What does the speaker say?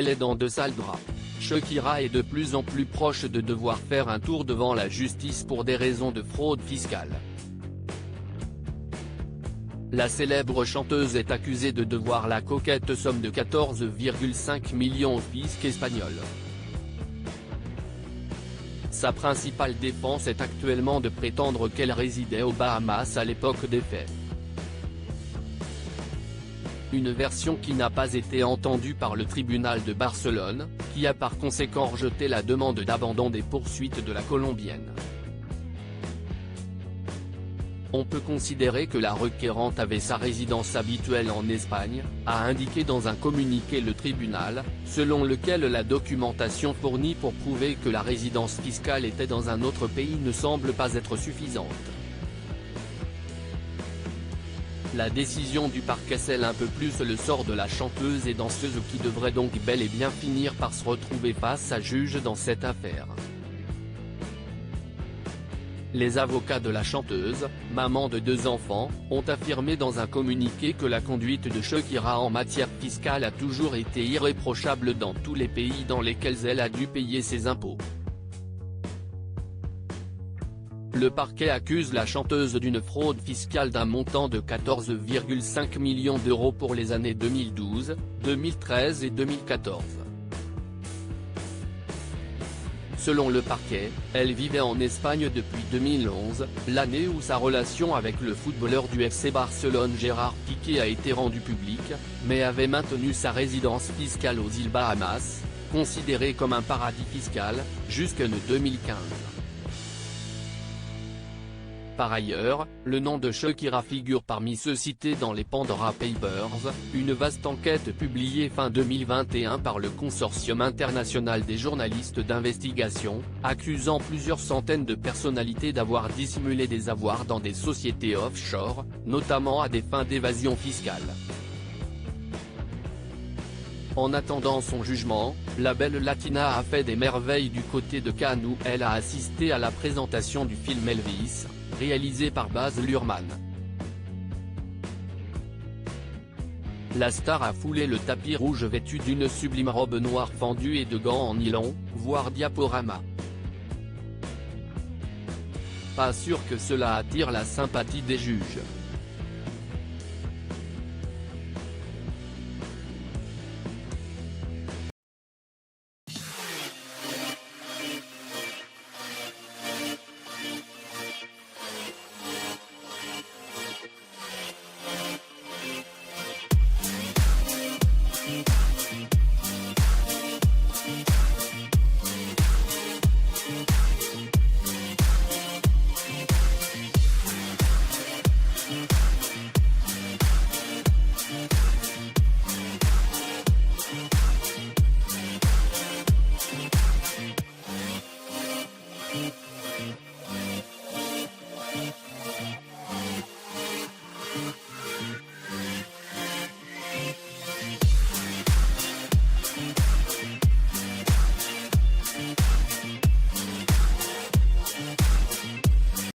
elle est dans de sales draps. Shakira est de plus en plus proche de devoir faire un tour devant la justice pour des raisons de fraude fiscale. La célèbre chanteuse est accusée de devoir la coquette somme de 14,5 millions au fisc espagnol. Sa principale défense est actuellement de prétendre qu'elle résidait aux Bahamas à l'époque des faits. Une version qui n'a pas été entendue par le tribunal de Barcelone, qui a par conséquent rejeté la demande d'abandon des poursuites de la Colombienne. On peut considérer que la requérante avait sa résidence habituelle en Espagne, a indiqué dans un communiqué le tribunal, selon lequel la documentation fournie pour prouver que la résidence fiscale était dans un autre pays ne semble pas être suffisante. La décision du parquet scelle un peu plus le sort de la chanteuse et danseuse qui devrait donc bel et bien finir par se retrouver face à juge dans cette affaire. Les avocats de la chanteuse, maman de 2 enfants, ont affirmé dans un communiqué que la conduite de Shakira en matière fiscale a toujours été irréprochable dans tous les pays dans lesquels elle a dû payer ses impôts. Le parquet accuse la chanteuse d'une fraude fiscale d'un montant de 14,5 millions d'euros pour les années 2012, 2013 et 2014. Selon le parquet, elle vivait en Espagne depuis 2011, l'année où sa relation avec le footballeur du FC Barcelone Gérard Piqué a été rendue publique, mais avait maintenu sa résidence fiscale aux îles Bahamas, considérée comme un paradis fiscal, jusqu'en 2015. Par ailleurs, le nom de Shakira figure parmi ceux cités dans les Pandora Papers, une vaste enquête publiée fin 2021 par le Consortium international des journalistes d'investigation, accusant plusieurs centaines de personnalités d'avoir dissimulé des avoirs dans des sociétés offshore, notamment à des fins d'évasion fiscale. En attendant son jugement, la belle latina a fait des merveilles du côté de Cannes où elle a assisté à la présentation du film Elvis, réalisé par Baz Luhrmann. La star a foulé le tapis rouge vêtue d'une sublime robe noire fendue et de gants en nylon, voire diaporama. Pas sûr que cela attire la sympathie des juges.